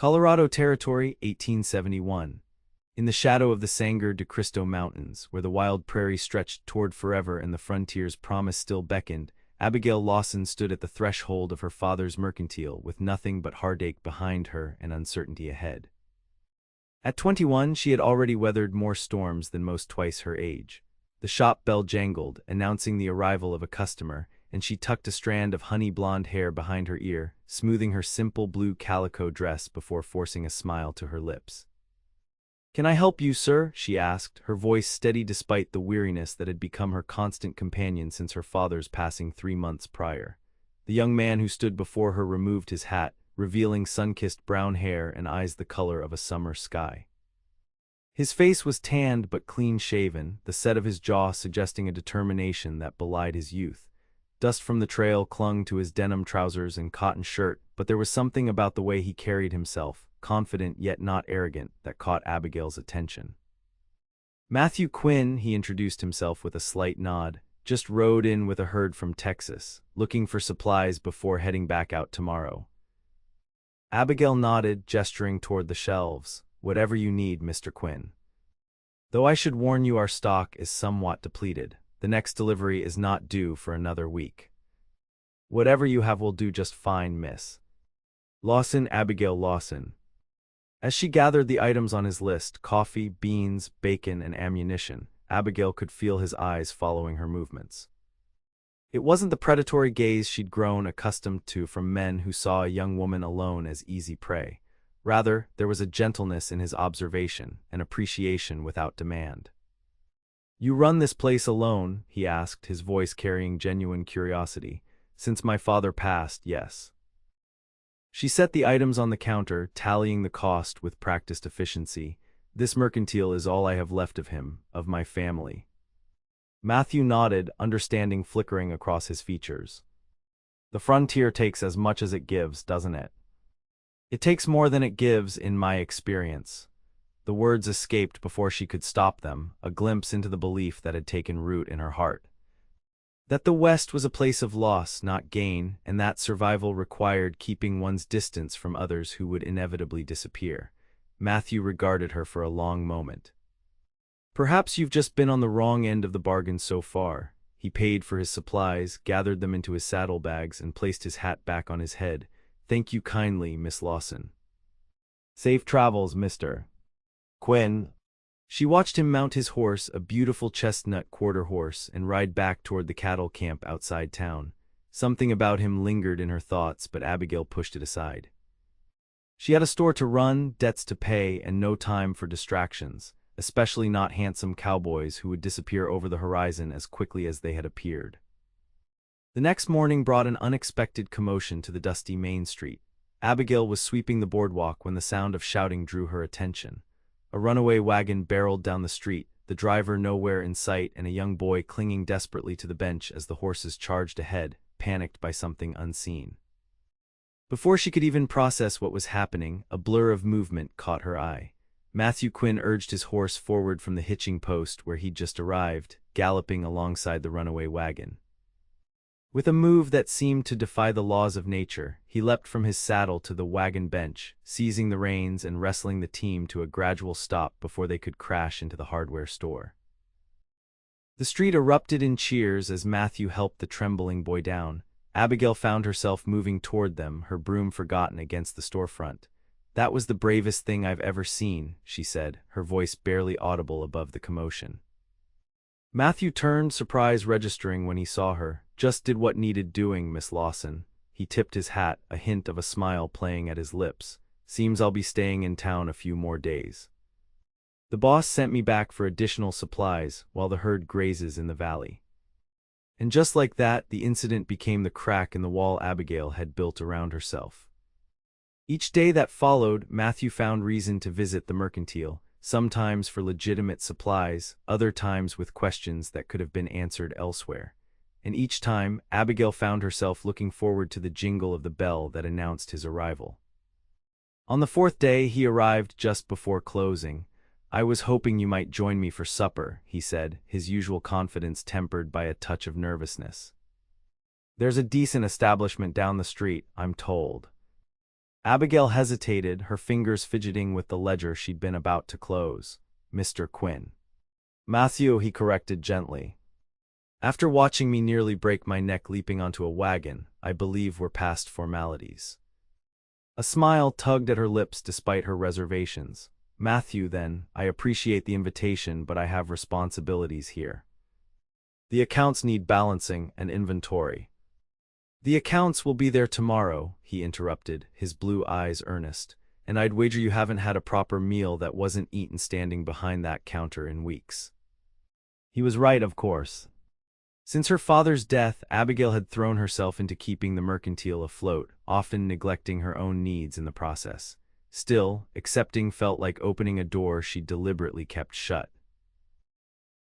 Colorado Territory, 1871. In the shadow of the Sangre de Cristo Mountains, where the wild prairie stretched toward forever and the frontier's promise still beckoned, Abigail Lawson stood at the threshold of her father's mercantile with nothing but heartache behind her and uncertainty ahead. At 21, she had already weathered more storms than most twice her age. The shop bell jangled, announcing the arrival of a customer, and she tucked a strand of honey-blonde hair behind her ear, smoothing her simple blue calico dress before forcing a smile to her lips. "Can I help you, sir?" she asked, her voice steady despite the weariness that had become her constant companion since her father's passing 3 months prior. The young man who stood before her removed his hat, revealing sun-kissed brown hair and eyes the color of a summer sky. His face was tanned but clean-shaven, the set of his jaw suggesting a determination that belied his youth. Dust from the trail clung to his denim trousers and cotton shirt, but there was something about the way he carried himself, confident yet not arrogant, that caught Abigail's attention. "Matthew Quinn," he introduced himself with a slight nod, "just rode in with a herd from Texas, looking for supplies before heading back out tomorrow." Abigail nodded, gesturing toward the shelves. "Whatever you need, Mr. Quinn. Though I should warn you our stock is somewhat depleted. The next delivery is not due for another week." "Whatever you have will do just fine, miss." Lawson, Abigail Lawson. As she gathered the items on his list, coffee, beans, bacon, and ammunition, Abigail could feel his eyes following her movements. It wasn't the predatory gaze she'd grown accustomed to from men who saw a young woman alone as easy prey. Rather, there was a gentleness in his observation, an appreciation without demand. "You run this place alone?" he asked, his voice carrying genuine curiosity. "Since my father passed, yes." She set the items on the counter, tallying the cost with practiced efficiency. "This mercantile is all I have left of him, of my family." Matthew nodded, understanding flickering across his features. "The frontier takes as much as it gives, doesn't it?" "It takes more than it gives, in my experience." The words escaped before she could stop them, a glimpse into the belief that had taken root in her heart. That the West was a place of loss, not gain, and that survival required keeping one's distance from others who would inevitably disappear. Matthew regarded her for a long moment. "Perhaps you've just been on the wrong end of the bargain so far." He paid for his supplies, gathered them into his saddlebags, and placed his hat back on his head. "Thank you kindly, Miss Lawson." "Safe travels, Mr. Quinn." She watched him mount his horse, a beautiful chestnut quarter horse, and ride back toward the cattle camp outside town. Something about him lingered in her thoughts, but Abigail pushed it aside. She had a store to run, debts to pay, and no time for distractions, especially not handsome cowboys who would disappear over the horizon as quickly as they had appeared. The next morning brought an unexpected commotion to the dusty Main Street. Abigail was sweeping the boardwalk when the sound of shouting drew her attention. A runaway wagon barreled down the street, the driver nowhere in sight, and a young boy clinging desperately to the bench as the horses charged ahead, panicked by something unseen. Before she could even process what was happening, a blur of movement caught her eye. Matthew Quinn urged his horse forward from the hitching post where he'd just arrived, galloping alongside the runaway wagon. With a move that seemed to defy the laws of nature, he leapt from his saddle to the wagon bench, seizing the reins and wrestling the team to a gradual stop before they could crash into the hardware store. The street erupted in cheers as Matthew helped the trembling boy down. Abigail found herself moving toward them, her broom forgotten against the storefront. "That was the bravest thing I've ever seen," she said, her voice barely audible above the commotion. Matthew turned, surprise registering when he saw her. "Just did what needed doing, Miss Lawson." He tipped his hat, a hint of a smile playing at his lips. "Seems I'll be staying in town a few more days. The boss sent me back for additional supplies while the herd grazes in the valley." And just like that, the incident became the crack in the wall Abigail had built around herself. Each day that followed, Matthew found reason to visit the mercantile, sometimes for legitimate supplies, other times with questions that could have been answered elsewhere. And each time, Abigail found herself looking forward to the jingle of the bell that announced his arrival. On the 4th day, he arrived just before closing. "I was hoping you might join me for supper," he said, his usual confidence tempered by a touch of nervousness. "There's a decent establishment down the street, I'm told." Abigail hesitated, her fingers fidgeting with the ledger she'd been about to close. Mr. Quinn. Matthew, he corrected gently. After watching me nearly break my neck leaping onto a wagon, I believe we're past formalities. A smile tugged at her lips despite her reservations. Matthew, then, I appreciate the invitation, but I have responsibilities here. The accounts need balancing and inventory. The accounts will be there tomorrow, he interrupted, his blue eyes earnest, and I'd wager you haven't had a proper meal that wasn't eaten standing behind that counter in weeks. He was right, of course. Since her father's death, Abigail had thrown herself into keeping the mercantile afloat, often neglecting her own needs in the process. Still, accepting felt like opening a door she'd deliberately kept shut.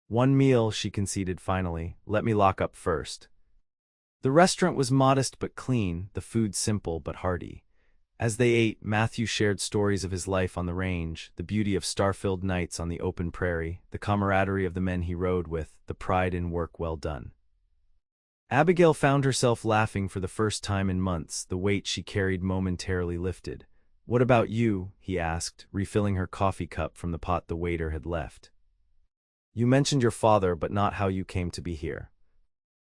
One meal, she conceded finally, let me lock up first. The restaurant was modest but clean, the food simple but hearty. As they ate, Matthew shared stories of his life on the range, the beauty of star-filled nights on the open prairie, the camaraderie of the men he rode with, the pride in work well done. Abigail found herself laughing for the first time in months, the weight she carried momentarily lifted. What about you? He asked, refilling her coffee cup from the pot the waiter had left. You mentioned your father, but not how you came to be here.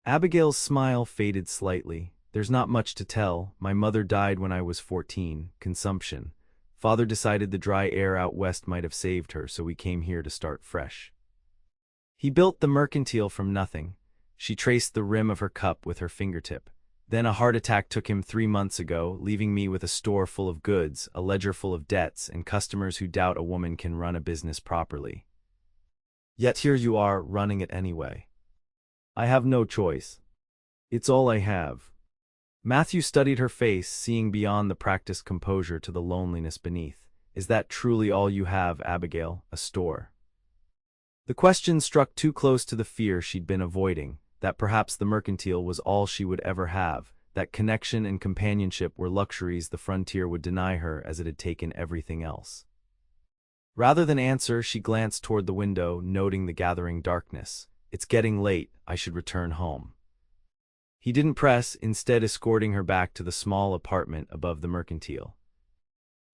Abigail's smile faded slightly. There's not much to tell. My mother died when I was 14, consumption. Father decided the dry air out west might have saved her, so we came here to start fresh. He built the mercantile from nothing. She traced the rim of her cup with her fingertip. Then a heart attack took him 3 months ago, leaving me with a store full of goods, a ledger full of debts, and customers who doubt a woman can run a business properly. Yet here you are, running it anyway. I have no choice. It's all I have. Matthew studied her face, seeing beyond the practiced composure to the loneliness beneath. Is that truly all you have, Abigail, a store? The question struck too close to the fear she'd been avoiding, that perhaps the mercantile was all she would ever have, that connection and companionship were luxuries the frontier would deny her as it had taken everything else. Rather than answer, she glanced toward the window, noting the gathering darkness. It's getting late, I should return home. He didn't press, instead escorting her back to the small apartment above the mercantile.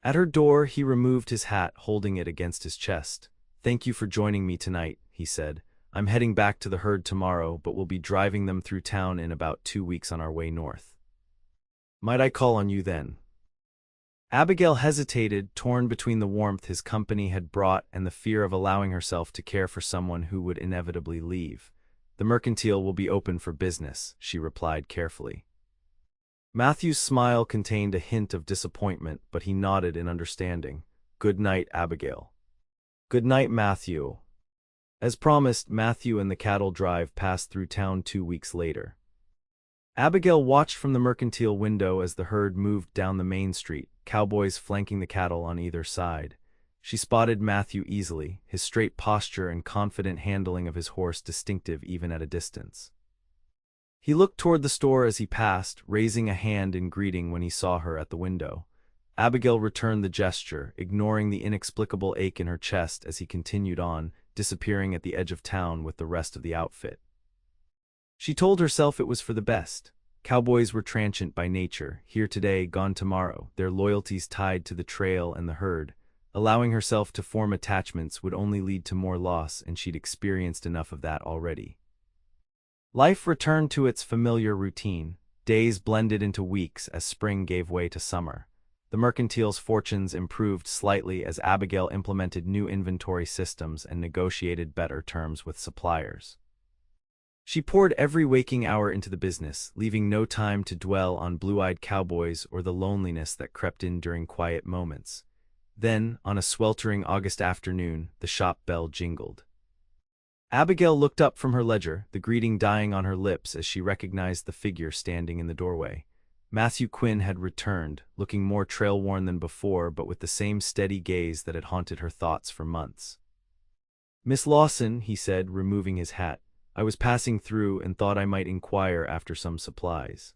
At her door, he removed his hat, holding it against his chest. Thank you for joining me tonight, he said. I'm heading back to the herd tomorrow, but we'll be driving them through town in about 2 weeks on our way north. Might I call on you then? Abigail hesitated, torn between the warmth his company had brought and the fear of allowing herself to care for someone who would inevitably leave. The mercantile will be open for business, she replied carefully. Matthew's smile contained a hint of disappointment, but he nodded in understanding. Good night, Abigail. Good night, Matthew. As promised, Matthew and the cattle drive passed through town 2 weeks later. Abigail watched from the mercantile window as the herd moved down the main street, cowboys flanking the cattle on either side. She spotted Matthew easily, his straight posture and confident handling of his horse distinctive even at a distance. He looked toward the store as he passed, raising a hand in greeting when he saw her at the window. Abigail returned the gesture, ignoring the inexplicable ache in her chest as he continued on, disappearing at the edge of town with the rest of the outfit. She told herself it was for the best. Cowboys were transient by nature, here today, gone tomorrow, their loyalties tied to the trail and the herd. Allowing herself to form attachments would only lead to more loss, and she'd experienced enough of that already. Life returned to its familiar routine. Days blended into weeks as spring gave way to summer. The mercantile's fortunes improved slightly as Abigail implemented new inventory systems and negotiated better terms with suppliers. She poured every waking hour into the business, leaving no time to dwell on blue-eyed cowboys or the loneliness that crept in during quiet moments. Then, on a sweltering August afternoon, the shop bell jingled. Abigail looked up from her ledger, the greeting dying on her lips as she recognized the figure standing in the doorway. Matthew Quinn had returned, looking more trail-worn than before, but with the same steady gaze that had haunted her thoughts for months. Miss Lawson, he said, removing his hat, I was passing through and thought I might inquire after some supplies.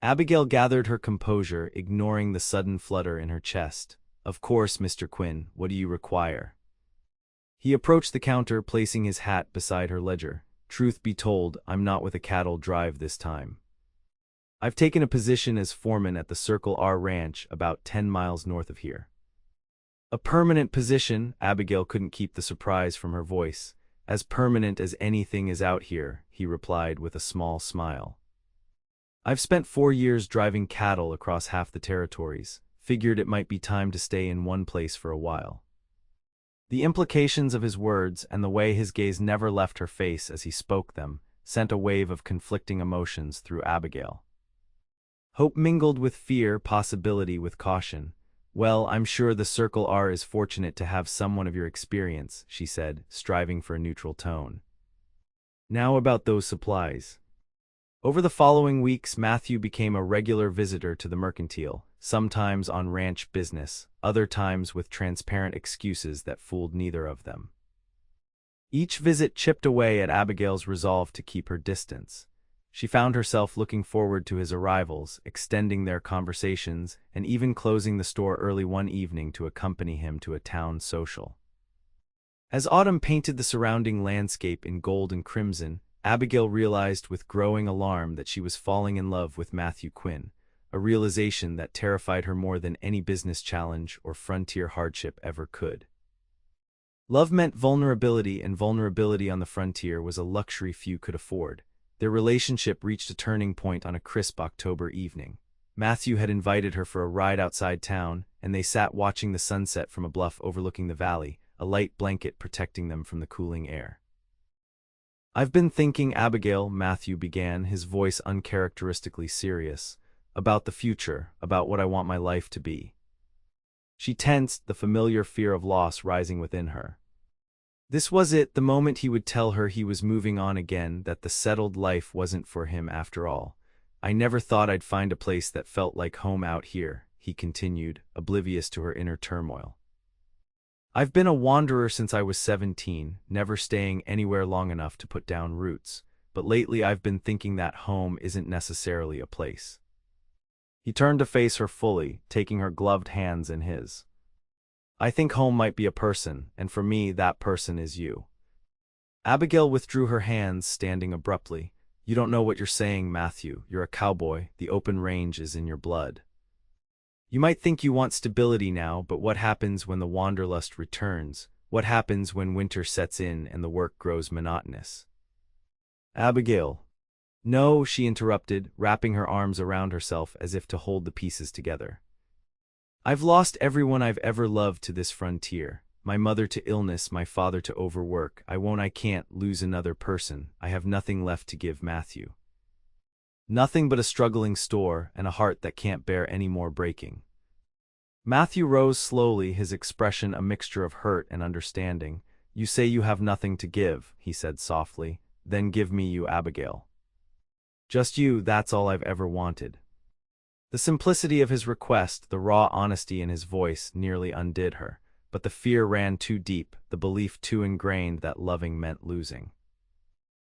Abigail gathered her composure, ignoring the sudden flutter in her chest. Of course, Mr. Quinn, what do you require? He approached the counter, placing his hat beside her ledger. Truth be told, I'm not with a cattle drive this time. I've taken a position as foreman at the Circle R Ranch about 10 miles north of here. A permanent position? Abigail couldn't keep the surprise from her voice. As permanent as anything is out here, he replied with a small smile. I've spent 4 years driving cattle across half the territories. Figured it might be time to stay in one place for a while. The implications of his words and the way his gaze never left her face as he spoke them sent a wave of conflicting emotions through Abigail. Hope mingled with fear, possibility with caution. Well, I'm sure the Circle R is fortunate to have someone of your experience, she said, striving for a neutral tone. Now about those supplies. Over the following weeks, Matthew became a regular visitor to the mercantile, sometimes on ranch business, other times with transparent excuses that fooled neither of them. Each visit chipped away at Abigail's resolve to keep her distance. She found herself looking forward to his arrivals, extending their conversations, and even closing the store early one evening to accompany him to a town social. As autumn painted the surrounding landscape in gold and crimson, Abigail realized with growing alarm that she was falling in love with Matthew Quinn, a realization that terrified her more than any business challenge or frontier hardship ever could. Love meant vulnerability, and vulnerability on the frontier was a luxury few could afford. Their relationship reached a turning point on a crisp October evening. Matthew had invited her for a ride outside town, and they sat watching the sunset from a bluff overlooking the valley, a light blanket protecting them from the cooling air. I've been thinking, Abigail, Matthew began, his voice uncharacteristically serious, about the future, about what I want my life to be. She tensed, the familiar fear of loss rising within her. This was it, the moment he would tell her he was moving on again, that the settled life wasn't for him after all. I never thought I'd find a place that felt like home out here, he continued, oblivious to her inner turmoil. I've been a wanderer since I was 17, never staying anywhere long enough to put down roots, but lately I've been thinking that home isn't necessarily a place. He turned to face her fully, taking her gloved hands in his. I think home might be a person, and for me that person is you. Abigail withdrew her hands, standing abruptly. You don't know what you're saying, Matthew. You're a cowboy. The open range is in your blood. You might think you want stability now, but what happens when the wanderlust returns? What happens when winter sets in and the work grows monotonous? Abigail. No, she interrupted, wrapping her arms around herself as if to hold the pieces together. I've lost everyone I've ever loved to this frontier. My mother to illness, my father to overwork. I can't lose another person. I have nothing left to give Matthew. Nothing but a struggling store and a heart that can't bear any more breaking. Matthew rose slowly, his expression a mixture of hurt and understanding. You say you have nothing to give, he said softly. Then give me you, Abigail. Just you, that's all I've ever wanted. The simplicity of his request, the raw honesty in his voice, nearly undid her, but the fear ran too deep, the belief too ingrained that loving meant losing.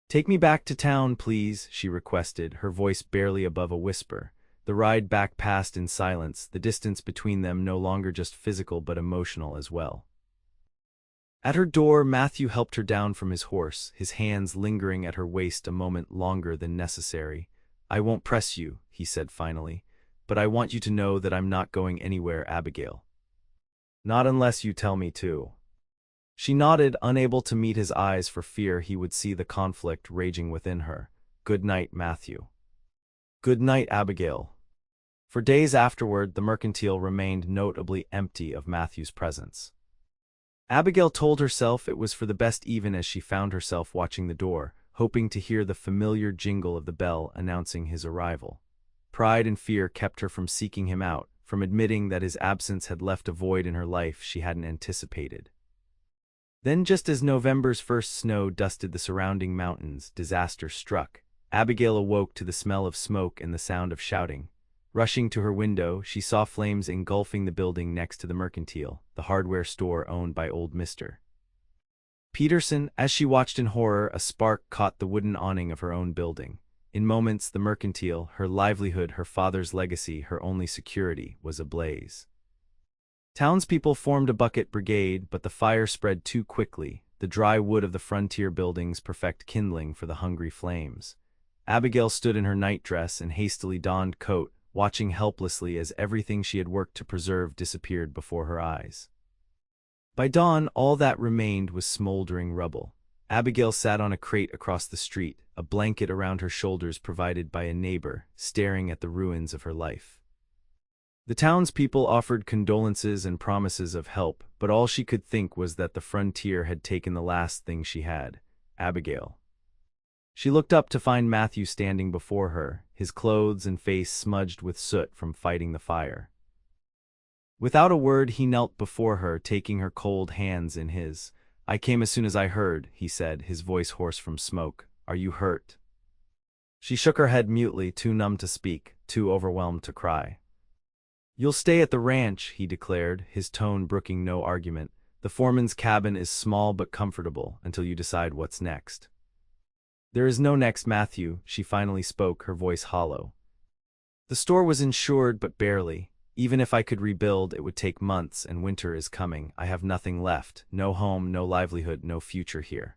Take me back to town, please, she requested, her voice barely above a whisper. The ride back passed in silence, the distance between them no longer just physical but emotional as well. At her door, Matthew helped her down from his horse, his hands lingering at her waist a moment longer than necessary. I won't press you, he said finally, but I want you to know that I'm not going anywhere, Abigail. Not unless you tell me to. She nodded, unable to meet his eyes for fear he would see the conflict raging within her. Good night, Matthew. Good night, Abigail. For days afterward, the mercantile remained notably empty of Matthew's presence. Abigail told herself it was for the best, even as she found herself watching the door, hoping to hear the familiar jingle of the bell announcing his arrival. Pride and fear kept her from seeking him out, from admitting that his absence had left a void in her life she hadn't anticipated. Then, just as November's first snow dusted the surrounding mountains, disaster struck. Abigail awoke to the smell of smoke and the sound of shouting. Rushing to her window, she saw flames engulfing the building next to the mercantile, the hardware store owned by old Mr. Peterson. As she watched in horror, a spark caught the wooden awning of her own building. In moments, the mercantile, her livelihood, her father's legacy, her only security, was ablaze. Townspeople formed a bucket brigade, but the fire spread too quickly, the dry wood of the frontier buildings perfect kindling for the hungry flames. Abigail stood in her nightdress and hastily donned coat, watching helplessly as everything she had worked to preserve disappeared before her eyes. By dawn, all that remained was smoldering rubble. Abigail sat on a crate across the street, a blanket around her shoulders provided by a neighbor, staring at the ruins of her life. The townspeople offered condolences and promises of help, but all she could think was that the frontier had taken the last thing she had, Abigail. She looked up to find Matthew standing before her, his clothes and face smudged with soot from fighting the fire. Without a word, he knelt before her, taking her cold hands in his. "I came as soon as I heard," he said, his voice hoarse from smoke. "Are you hurt?" She shook her head mutely, too numb to speak, too overwhelmed to cry. "You'll stay at the ranch," he declared, his tone brooking no argument. "The foreman's cabin is small but comfortable until you decide what's next." "There is no next, Matthew," she finally spoke, her voice hollow. "The store was insured, but barely. Even if I could rebuild, it would take months, and winter is coming. I have nothing left, no home, no livelihood, no future here."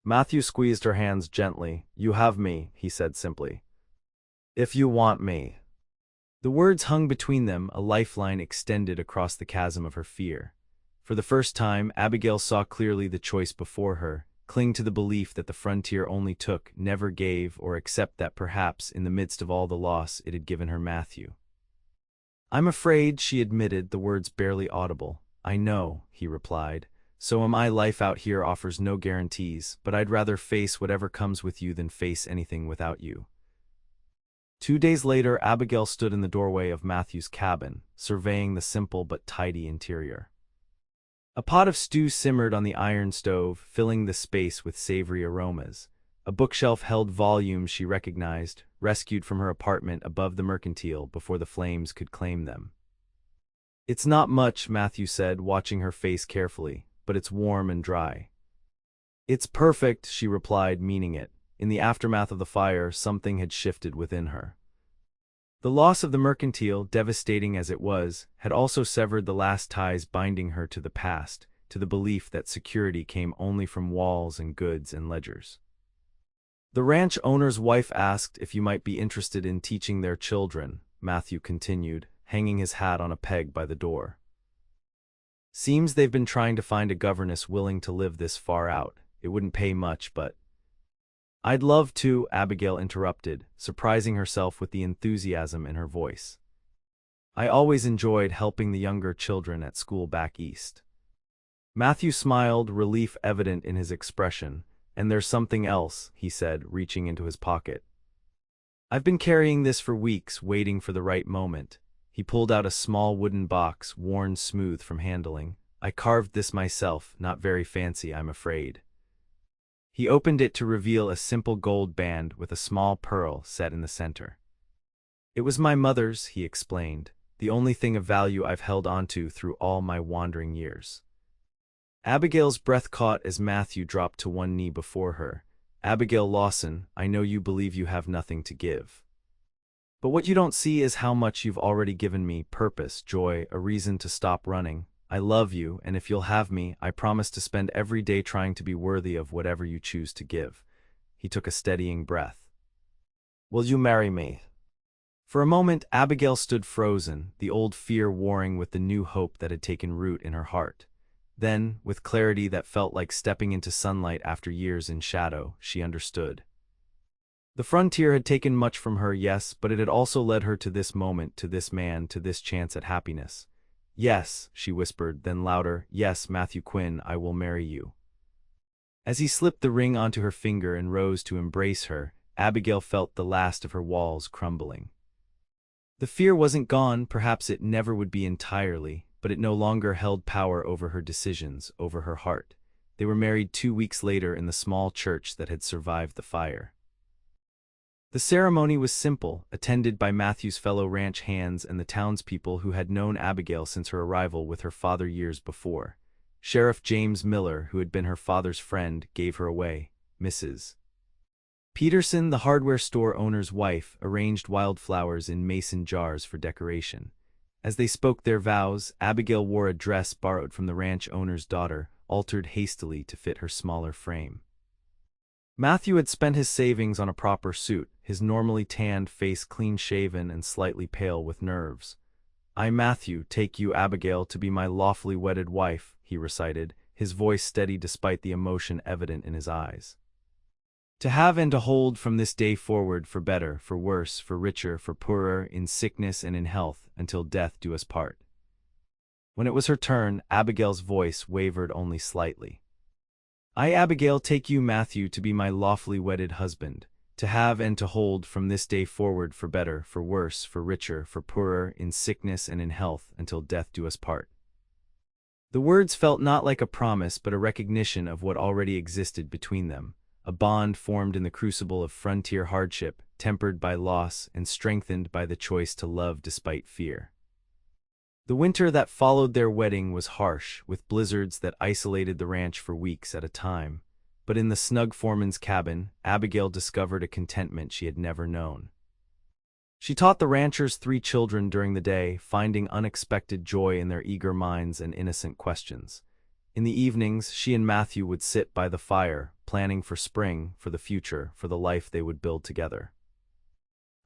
Matthew squeezed her hands gently. "You have me," he said simply. "If you want me." The words hung between them, a lifeline extended across the chasm of her fear. For the first time, Abigail saw clearly the choice before her: cling to the belief that the frontier only took, never gave, or accept that perhaps, in the midst of all the loss, it had given her Matthew. "I'm afraid," she admitted, the words barely audible. "I know," he replied. "So am I. Life out here offers no guarantees, but I'd rather face whatever comes with you than face anything without you." 2 days later, Abigail stood in the doorway of Matthew's cabin, surveying the simple but tidy interior. A pot of stew simmered on the iron stove, filling the space with savory aromas. A bookshelf held volumes she recognized, rescued from her apartment above the mercantile before the flames could claim them. "It's not much," Matthew said, watching her face carefully, "but it's warm and dry." "It's perfect," she replied, meaning it. In the aftermath of the fire, something had shifted within her. The loss of the mercantile, devastating as it was, had also severed the last ties binding her to the past, to the belief that security came only from walls and goods and ledgers. "The ranch owner's wife asked if you might be interested in teaching their children," Matthew continued, hanging his hat on a peg by the door. "Seems they've been trying to find a governess willing to live this far out. It wouldn't pay much, but—" "I'd love to," Abigail interrupted, surprising herself with the enthusiasm in her voice. "I always enjoyed helping the younger children at school back east." Matthew smiled, relief evident in his expression. "And there's something else," he said, reaching into his pocket. "I've been carrying this for weeks, waiting for the right moment." He pulled out a small wooden box, worn smooth from handling. "I carved this myself, not very fancy, I'm afraid." He opened it to reveal a simple gold band with a small pearl set in the center. "It was my mother's," he explained, "the only thing of value I've held onto through all my wandering years." Abigail's breath caught as Matthew dropped to one knee before her. "Abigail Lawson, I know you believe you have nothing to give. But what you don't see is how much you've already given me: purpose, joy, a reason to stop running. I love you, and if you'll have me, I promise to spend every day trying to be worthy of whatever you choose to give." He took a steadying breath. "Will you marry me?" For a moment, Abigail stood frozen, the old fear warring with the new hope that had taken root in her heart. Then, with clarity that felt like stepping into sunlight after years in shadow, she understood. The frontier had taken much from her, yes, but it had also led her to this moment, to this man, to this chance at happiness. "Yes," she whispered, then louder, "Yes, Matthew Quinn, I will marry you." As he slipped the ring onto her finger and rose to embrace her, Abigail felt the last of her walls crumbling. The fear wasn't gone, perhaps it never would be entirely, but it no longer held power over her decisions, over her heart. They were married 2 weeks later in the small church that had survived the fire. The ceremony was simple, attended by Matthew's fellow ranch hands and the townspeople who had known Abigail since her arrival with her father years before. Sheriff James Miller, who had been her father's friend, gave her away. Mrs. Peterson, the hardware store owner's wife, arranged wildflowers in mason jars for decoration. As they spoke their vows, Abigail wore a dress borrowed from the ranch owner's daughter, altered hastily to fit her smaller frame. Matthew had spent his savings on a proper suit, his normally tanned face clean-shaven and slightly pale with nerves. "I, Matthew, take you, Abigail, to be my lawfully wedded wife," he recited, his voice steady despite the emotion evident in his eyes. "To have and to hold from this day forward, for better, for worse, for richer, for poorer, in sickness and in health, until death do us part." When it was her turn, Abigail's voice wavered only slightly. "I, Abigail, take you, Matthew, to be my lawfully wedded husband, to have and to hold from this day forward, for better, for worse, for richer, for poorer, in sickness and in health, until death do us part." The words felt not like a promise but a recognition of what already existed between them, a bond formed in the crucible of frontier hardship, tempered by loss and strengthened by the choice to love despite fear. The winter that followed their wedding was harsh, with blizzards that isolated the ranch for weeks at a time. But in the snug foreman's cabin, Abigail discovered a contentment she had never known. She taught the ranchers 3 children during the day, finding unexpected joy in their eager minds and innocent questions. In the evenings, she and Matthew would sit by the fire, planning for spring, for the future, for the life they would build together.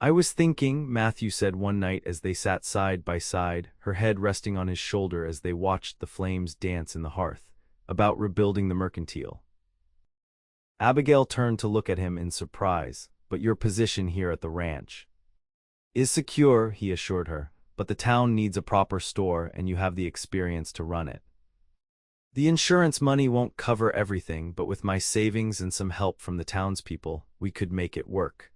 "I was thinking," Matthew said one night as they sat side by side, her head resting on his shoulder as they watched the flames dance in the hearth, "about rebuilding the mercantile." Abigail turned to look at him in surprise. "But your position here at the ranch is secure," he assured her, "but the town needs a proper store and you have the experience to run it. The insurance money won't cover everything, but with my savings and some help from the townspeople, we could make it work."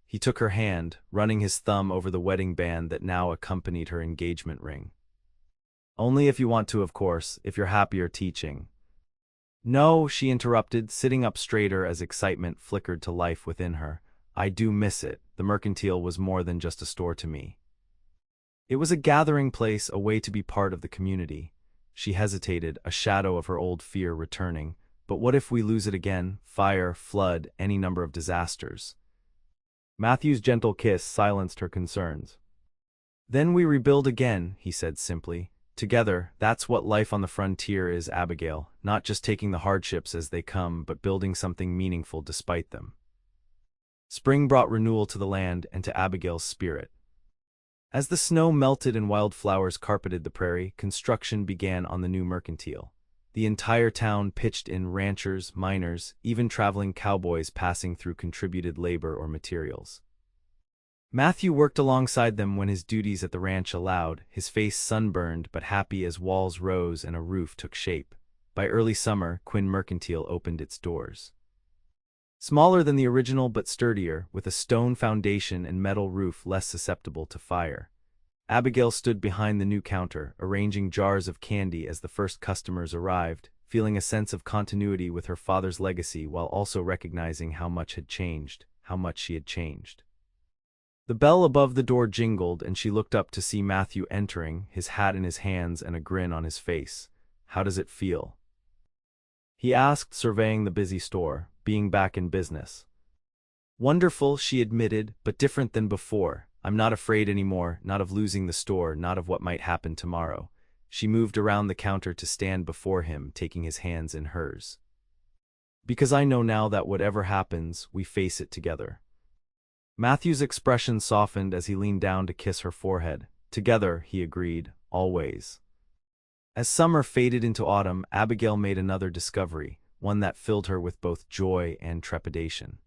He took her hand, running his thumb over the wedding band that now accompanied her engagement ring. "Only if you want to, of course, if you're happier teaching." "No," she interrupted, sitting up straighter as excitement flickered to life within her. "I do miss it. The mercantile was more than just a store to me. It was a gathering place, a way to be part of the community." She hesitated, a shadow of her old fear returning. "But what if we lose it again? Fire, flood, any number of disasters." Matthew's gentle kiss silenced her concerns. "Then we rebuild again," he said simply. "Together, that's what life on the frontier is, Abigail, not just taking the hardships as they come, but building something meaningful despite them." Spring brought renewal to the land and to Abigail's spirit. As the snow melted and wildflowers carpeted the prairie, construction began on the new mercantile. The entire town pitched in, ranchers, miners, even traveling cowboys passing through contributed labor or materials. Matthew worked alongside them when his duties at the ranch allowed, his face sunburned but happy as walls rose and a roof took shape. By early summer, Quinn Mercantile opened its doors. Smaller than the original but sturdier, with a stone foundation and metal roof less susceptible to fire. Abigail stood behind the new counter, arranging jars of candy as the first customers arrived, feeling a sense of continuity with her father's legacy while also recognizing how much had changed, how much she had changed. The bell above the door jingled and she looked up to see Matthew entering, his hat in his hands and a grin on his face. "How does it feel?" he asked, surveying the busy store, being back in business. "Wonderful," she admitted, "but different than before. I'm not afraid anymore, not of losing the store, not of what might happen tomorrow." She moved around the counter to stand before him, taking his hands in hers. "Because I know now that whatever happens, we face it together." Matthew's expression softened as he leaned down to kiss her forehead. "Together," he agreed, "always." As summer faded into autumn, Abigail made another discovery, one that filled her with both joy and trepidation.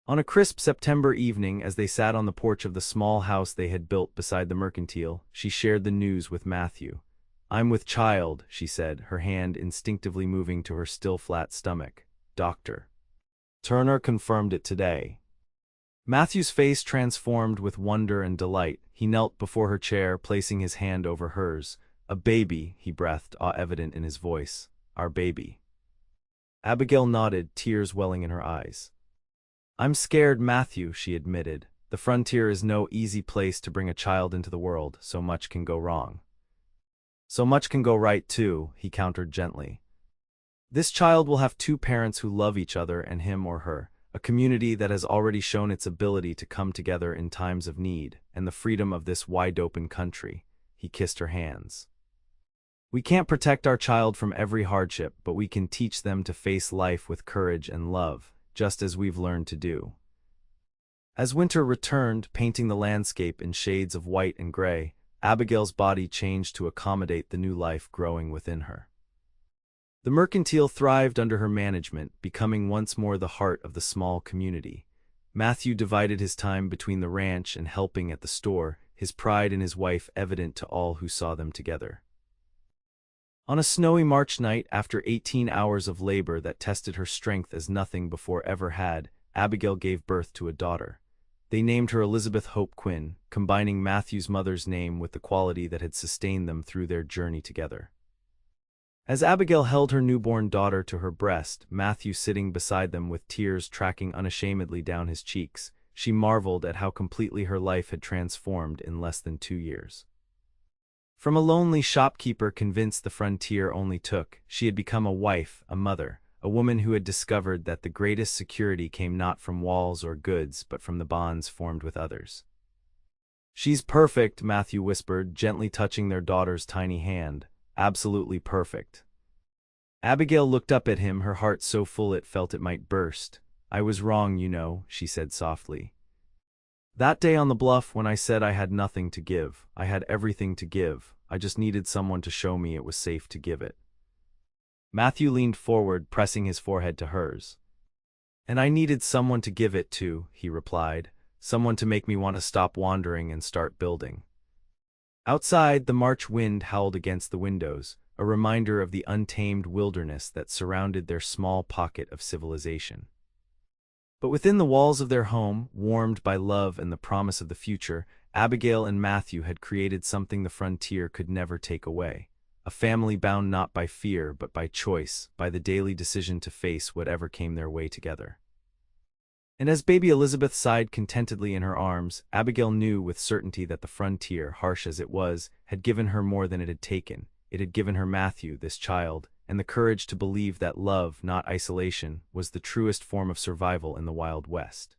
On a crisp September evening, as they sat on the porch of the small house they had built beside the mercantile, she shared the news with Matthew. "I'm with child," she said, her hand instinctively moving to her still flat stomach. "Dr. Turner confirmed it today." Matthew's face transformed with wonder and delight. He knelt before her chair, placing his hand over hers. "A baby," he breathed, awe evident in his voice. "Our baby." Abigail nodded, tears welling in her eyes. "I'm scared, Matthew," she admitted. "The frontier is no easy place to bring a child into the world. So much can go wrong." "So much can go right, too," he countered gently. "This child will have 2 parents who love each other and him or her, a community that has already shown its ability to come together in times of need, and the freedom of this wide-open country." He kissed her hands. "We can't protect our child from every hardship, but we can teach them to face life with courage and love." just as we've learned to do. As winter returned, painting the landscape in shades of white and gray, Abigail's body changed to accommodate the new life growing within her. The mercantile thrived under her management, becoming once more the heart of the small community. Matthew divided his time between the ranch and helping at the store, his pride in his wife evident to all who saw them together. On a snowy March night, after 18 hours of labor that tested her strength as nothing before ever had, Abigail gave birth to a daughter. They named her Elizabeth Hope Quinn, combining Matthew's mother's name with the quality that had sustained them through their journey together. As Abigail held her newborn daughter to her breast, Matthew sitting beside them with tears tracking unashamedly down his cheeks, she marveled at how completely her life had transformed in less than 2 years. From a lonely shopkeeper convinced the frontier only took, she had become a wife, a mother, a woman who had discovered that the greatest security came not from walls or goods but from the bonds formed with others. "She's perfect," Matthew whispered, gently touching their daughter's tiny hand. "Absolutely perfect." Abigail looked up at him, her heart so full it felt it might burst. "I was wrong, you know," she said softly. "That day on the bluff when I said I had nothing to give, I had everything to give. I just needed someone to show me it was safe to give it." Matthew leaned forward, pressing his forehead to hers. "And I needed someone to give it to," he replied, "someone to make me want to stop wandering and start building." Outside, the March wind howled against the windows, a reminder of the untamed wilderness that surrounded their small pocket of civilization. But within the walls of their home, warmed by love and the promise of the future, Abigail and Matthew had created something the frontier could never take away. A family bound not by fear but by choice, by the daily decision to face whatever came their way together. And as baby Elizabeth sighed contentedly in her arms, Abigail knew with certainty that the frontier, harsh as it was, had given her more than it had taken. It had given her Matthew, this child, and the courage to believe that love, not isolation, was the truest form of survival in the Wild West.